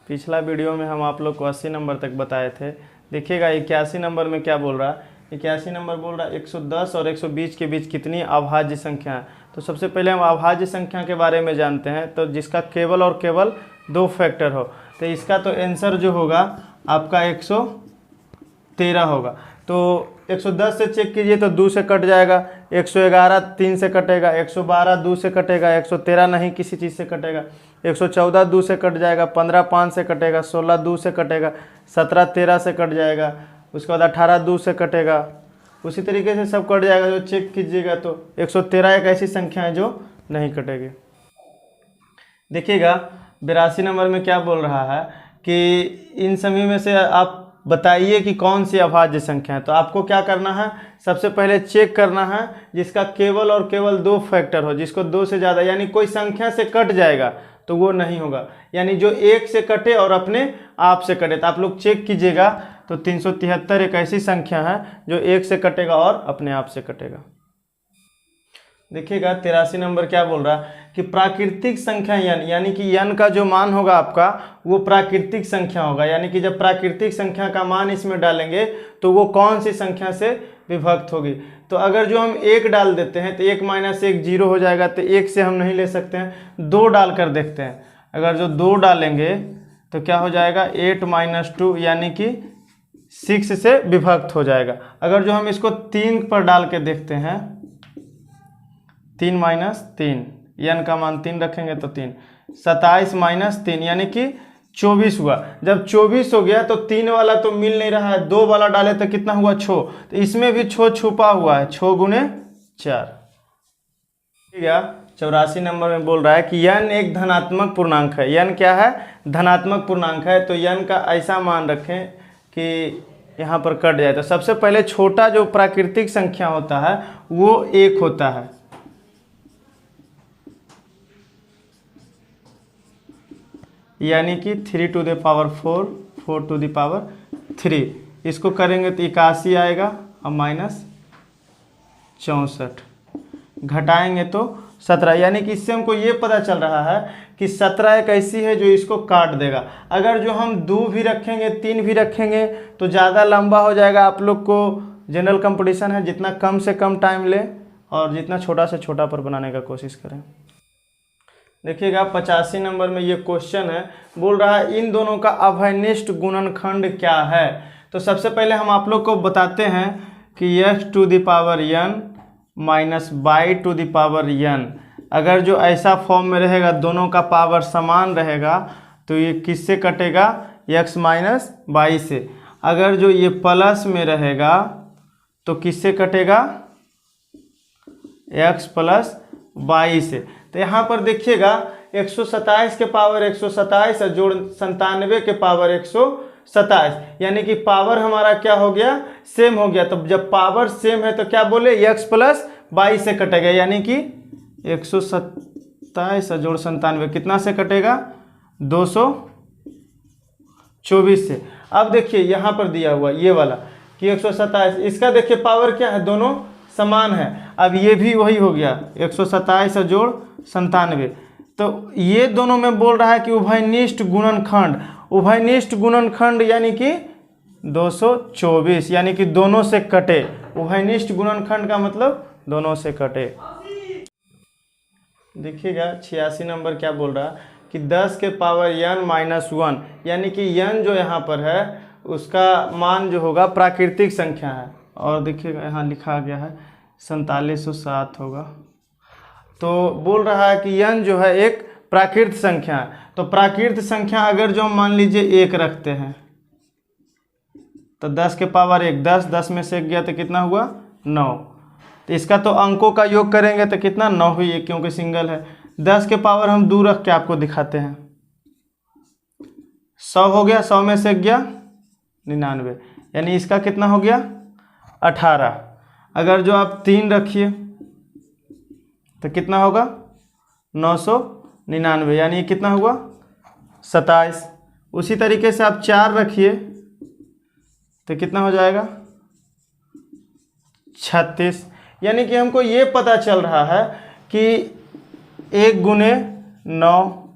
पिछला वीडियो में हम आप लोग को 80 नंबर तक बताए थे। देखिएगा 81 नंबर में क्या बोल रहा है। 81 नंबर बोल रहा है 110 और 120 के बीच कितनी अभाज्य संख्या है। तो सबसे पहले हम अभाज्य संख्या के बारे में जानते हैं, तो जिसका केवल और केवल 2 फैक्टर हो। तो इसका तो आंसर जो होगा आपका 113 होगा। तो 110 से चेक कीजिए तो 2 से कट जाएगा, 111 3 से कटेगा, 112 2 से कटेगा, 113 नहीं किसी चीज़ से कटेगा, 114 2 से कट जाएगा, 15 5 से कटेगा, 16 2 से कटेगा, 17 13 से कट जाएगा, उसके बाद 18 2 से कटेगा। उसी तरीके से सब कट जाएगा। जो चेक कीजिएगा तो 113 एक ऐसी संख्या है जो नहीं कटेगी। देखिएगा 82 नंबर में क्या बोल रहा है कि इन सभी में से आप बताइए कि कौन सी अभाज्य संख्या है। तो आपको क्या करना है, सबसे पहले चेक करना है जिसका केवल और केवल 2 फैक्टर हो, जिसको 2 से ज़्यादा यानी कोई संख्या से कट जाएगा तो वो नहीं होगा, यानी जो 1 से कटे और अपने आप से कटे। तो आप लोग चेक कीजिएगा तो 373 एक ऐसी संख्या है जो 1 से कटेगा और अपने आप से कटेगा। देखिएगा 83 नंबर क्या बोल रहा है कि प्राकृतिक संख्या यानी कि n का जो मान होगा आपका वो प्राकृतिक संख्या होगा। यानी कि जब प्राकृतिक संख्या का मान इसमें डालेंगे तो वो कौन सी संख्या से विभक्त होगी। तो अगर जो हम 1 डाल देते हैं तो 1 - 1 0 हो जाएगा, तो 1 से हम नहीं ले सकते हैं, 2 डाल कर देखते हैं। अगर जो 2 डालेंगे तो क्या हो जाएगा 8 - 2 यानी कि 6 से विभक्त हो जाएगा। अगर जो हम इसको 3 पर डाल के देखते हैं, 3 - 3 n का मान 3 रखेंगे तो 3, 27 - 3 यानी कि 24 हुआ। जब 24 हो गया तो 3 वाला तो मिल नहीं रहा है, 2 वाला डाले तो कितना हुआ 6, तो इसमें भी 6 छुपा हुआ है, 6 × 4। ठीक है। 84 नंबर में बोल रहा है कि n एक धनात्मक पूर्णांक है। n क्या है, धनात्मक पूर्णांक है। तो n का ऐसा मान रखें कि यहाँ पर कट जाए। तो सबसे पहले छोटा जो प्राकृतिक संख्या होता है वो 1 होता है, यानी कि 3 to the power 4, 4 to the power 3। इसको करेंगे तो 81 आएगा और -64, घटाएंगे तो 17। यानी कि इससे हमको ये पता चल रहा है कि 17 एक ऐसी है जो इसको काट देगा। अगर जो हम 2 भी रखेंगे 3 भी रखेंगे तो ज़्यादा लंबा हो जाएगा। आप लोग को जनरल कंपटीशन है, जितना कम से कम टाइम ले और जितना छोटा से छोटा पर बनाने का कोशिश करें। देखिएगा 85 नंबर में ये क्वेश्चन है, बोल रहा है इन दोनों का अभयनिष्ठ गुणनखंड क्या है। तो सबसे पहले हम आप लोग को बताते हैं कि x to the power n - y to the power n, अगर जो ऐसा फॉर्म में रहेगा, दोनों का पावर समान रहेगा, तो ये किससे कटेगा, x - y से। अगर जो ये प्लस में रहेगा तो किससे कटेगा, x + y से। तो यहाँ पर देखिएगा 127 के पावर 127 जोड़ 97 के पावर 127, यानी कि पावर हमारा क्या हो गया, सेम हो गया। तो जब पावर सेम है तो क्या बोले, x + y से कटेगा, यानी कि 127 जोड़ 97 कितना से कटेगा, 224 से। अब देखिए यहाँ पर दिया हुआ ये वाला कि 127, इसका देखिए पावर क्या है, दोनों समान है। अब ये भी वही हो गया 127 जोड़ 97। तो ये दोनों में बोल रहा है कि उभयनिष्ठ गुणनखंड, उभयनिष्ठ गुणनखंड यानी कि 224, यानी कि दोनों से कटे। उभयनिष्ठ गुणनखंड का मतलब दोनों से कटे। देखिएगा 86 नंबर क्या बोल रहा है कि 10 के पावर n - 1, यानी कि n जो यहाँ पर है उसका मान जो होगा प्राकृतिक संख्या है। और देखिएगा यहाँ लिखा गया है 4707 होगा। तो बोल रहा है कि n जो है एक प्राकृत संख्या है। तो प्राकृत संख्या अगर जो मान लीजिए 1 रखते हैं तो 10 के पावर 1, 10 में से 1 गया तो कितना हुआ, 9। तो इसका तो अंकों का योग करेंगे तो कितना, 9 हुई, क्योंकि सिंगल है। 10 के पावर हम 2 रख के आपको दिखाते हैं, 100 हो गया, 100 में से 1 गया 99, यानी इसका कितना हो गया 18। अगर जो आप 3 रखिए तो कितना होगा 999, यानी कितना हुआ 27। उसी तरीके से आप 4 रखिए तो कितना हो जाएगा 36। यानी कि हमको ये पता चल रहा है कि 1 × 9,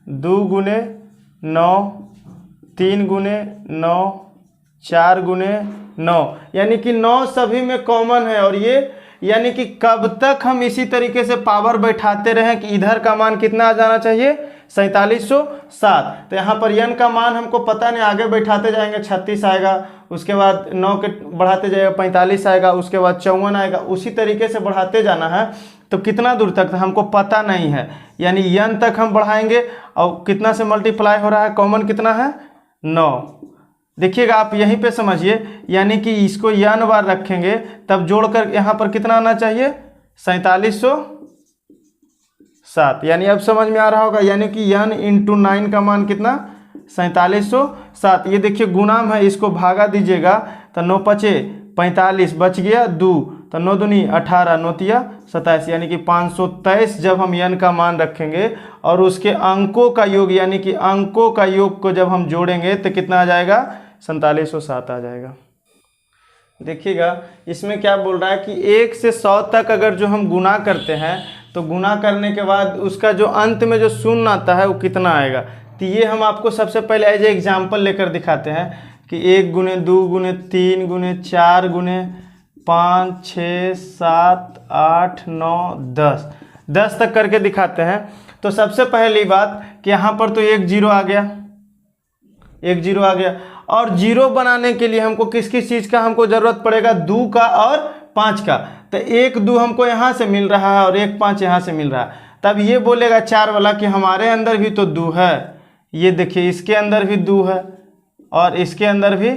2 × 9, 3 गुने 9, 4 गुने 9, यानी कि 9 सभी में कॉमन है। और ये यानी कि कब तक हम इसी तरीके से पावर बैठाते रहें कि इधर का मान कितना आ जाना चाहिए, 4707। तो यहाँ पर n का मान हमको पता नहीं, आगे बैठाते जाएंगे 36 आएगा, उसके बाद 9 के बढ़ाते जाएगा 45 आएगा, उसके बाद 54 आएगा, उसी तरीके से बढ़ाते जाना है। तो कितना दूर तक हमको पता नहीं है, यानी n तक हम बढ़ाएंगे। और कितना से मल्टीप्लाई हो रहा है, कॉमन कितना है 9। देखिएगा आप यहीं पे समझिए, यानी कि इसको n बार रखेंगे तब जोड़कर यहाँ पर कितना आना चाहिए, 4707। यानी अब समझ में आ रहा होगा, यानी कि n इंटू 9 का मान कितना, 4707। ये देखिए गुणाम है, इसको भागा दीजिएगा तो 9 पचे 45 बच गया 2, तो 9 दूनी 18, 9 तिया 27, यानी कि 523 जब हम n का मान रखेंगे और उसके अंकों का योग, यानी कि अंकों का योग को जब हम जोड़ेंगे तो कितना आ जाएगा, 4707 आ जाएगा। देखिएगा इसमें क्या बोल रहा है कि 1 से 100 तक अगर जो हम गुना करते हैं तो गुना करने के बाद उसका जो अंत में जो शून्य आता है वो कितना आएगा। तो ये हम आपको सबसे पहले एज ए एग्जाम्पल लेकर दिखाते हैं कि 1 गुने 2 गुने 3 गुने 4 गुने 5 6 7 8 9 10 तक करके दिखाते हैं। तो सबसे पहली बात कि यहाँ पर तो एक जीरो आ गया, एक जीरो आ गया। और जीरो बनाने के लिए हमको किस किस चीज़ का हमको ज़रूरत पड़ेगा, 2 का और 5 का। तो 1 2 हमको यहाँ से मिल रहा है और 1 5 यहाँ से मिल रहा है। तब ये बोलेगा 4 वाला कि हमारे अंदर भी तो 2 है। ये देखिए इसके अंदर भी 2 है और इसके अंदर भी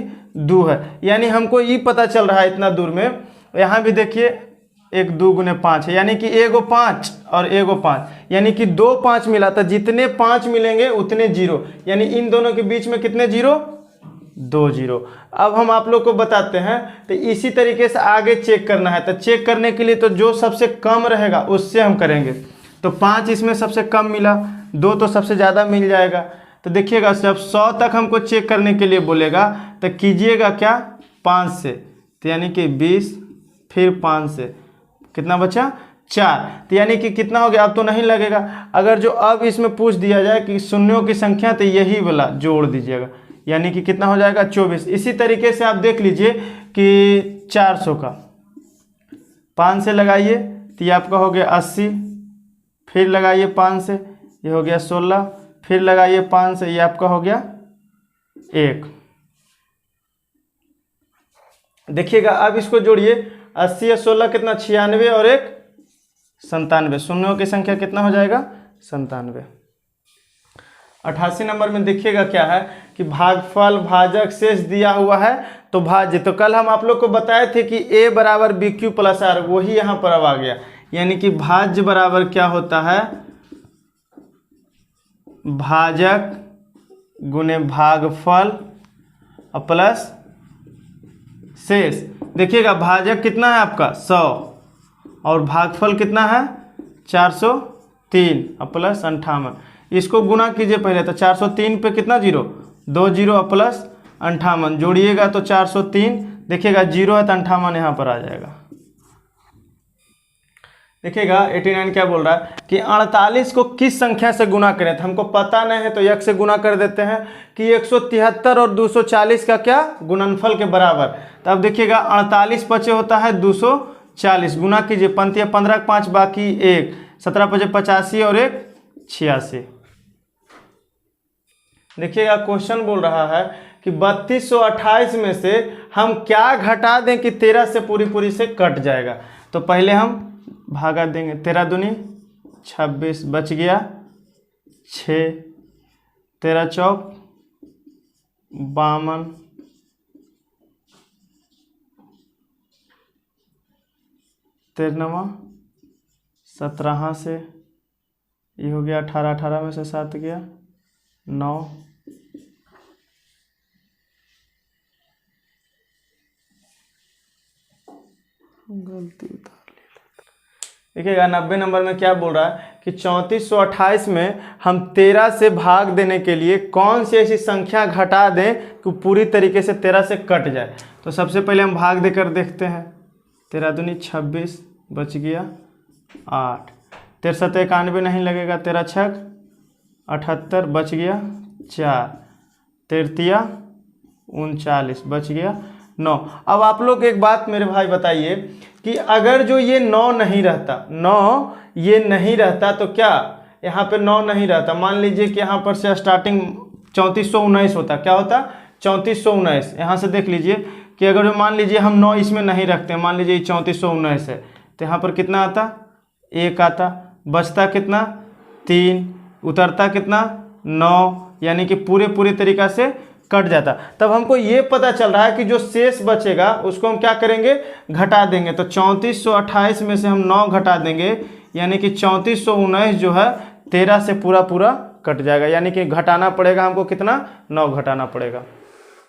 2 है, यानी हमको ये पता चल रहा है इतना दूर में। यहाँ भी देखिए 1 2 गुने 5 है, यानी कि एगो 5 और एगो 5, यानी कि 2 5 मिला था, जितने 5 मिलेंगे उतने जीरो, यानी इन दोनों के बीच में कितने जीरो, 2 जीरो। अब हम आप लोग को बताते हैं, तो इसी तरीके से आगे चेक करना है। तो चेक करने के लिए तो जो सबसे कम रहेगा उससे हम करेंगे। तो 5 इसमें सबसे कम मिला, 2 तो सबसे ज़्यादा मिल जाएगा। तो देखिएगा जब 100 तक हमको चेक करने के लिए बोलेगा तो कीजिएगा क्या, 5 से, तो यानी कि 20, फिर 5 से कितना बचा, 4। तो यानी कि कितना हो गया, अब तो नहीं लगेगा। अगर जो अब इसमें पूछ दिया जाए कि शून्यों की संख्या, तो यही वाला जोड़ दीजिएगा, यानी कि कितना हो जाएगा, 24। इसी तरीके से आप देख लीजिए कि 400 का 5 से लगाइए तो ये आपका हो गया 80, फिर लगाइए 5 से, ये हो गया 16, फिर लगाइए 5 से, ये आपका हो गया 1। देखिएगा अब इसको जोड़िए, 80 और 16 कितना, 96 और 1 97। शून्यों की संख्या कितना हो जाएगा, 97। 88 नंबर में देखिएगा क्या है कि भागफल भाजक शेष दिया हुआ है तो भाज्य। तो कल हम आप लोग को बताए थे कि a बराबर बी क्यू प्लस आर, वही यहाँ पर अब आ गया, यानी कि भाज्य बराबर क्या होता है, भाजक गुने भागफल प्लस शेष। देखिएगा भाजक कितना है आपका 100 और भागफल कितना है 403 प्लस 58। इसको गुना कीजिए पहले, तो 403 पे कितना जीरो, 2 जीरो प्लस 58, जोड़िएगा तो 403। देखिएगा जीरो है तो 58 यहाँ पर आ जाएगा। देखिएगा 89 क्या बोल रहा है कि 48 को किस संख्या से गुना करें। तो हमको पता नहीं है तो 1 से गुना कर देते हैं कि 173 और 240 का क्या गुणनफल के बराबर। तो अब देखिएगा 48 पचे होता है 240, गुना कीजिए, पंक्तियाँ 15 5 बाकी 1, 17 पचे 85 और 1 86। देखिएगा क्वेश्चन बोल रहा है कि 3228 में से हम क्या घटा दें कि 13 से पूरी से कट जाएगा। तो पहले हम भागा देंगे, 13 दूनी 26 बच गया 6, 13 चौक 52, 13 17 से ये हो गया 18, 18 में से 7 गया 9, गलती उतार ली। देखिएगा 90 नंबर में क्या बोल रहा है कि 3428 में हम 13 से भाग देने के लिए कौन सी ऐसी संख्या घटा दें कि पूरी तरीके से 13 से कट जाए। तो सबसे पहले हम भाग देकर देखते हैं, 13 दूनी 26 बच गया 8, 63 91 नहीं लगेगा, 13 छक 78 बच गया 4, तृतीया 39 बच गया 9। अब आप लोग एक बात मेरे भाई बताइए कि अगर जो ये 9 नहीं रहता, 9 ये नहीं रहता तो क्या यहाँ पे 9 नहीं रहता, मान लीजिए कि यहाँ पर से स्टार्टिंग 3419 होता, क्या होता 3419। यहाँ से देख लीजिए कि अगर जो मान लीजिए हम 9 इसमें नहीं रखते, मान लीजिए 3419 है, तो यहाँ पर कितना आता 1 आता, बचता कितना 3, उतरता कितना 9, यानी कि पूरे तरीक़ा से कट जाता। तब हमको ये पता चल रहा है कि जो शेष बचेगा उसको हम क्या करेंगे, घटा देंगे। तो 3428 में से हम 9 घटा देंगे, यानी कि 3419 जो है 13 से पूरा कट जाएगा, यानी कि घटाना पड़ेगा हमको कितना 9 घटाना पड़ेगा।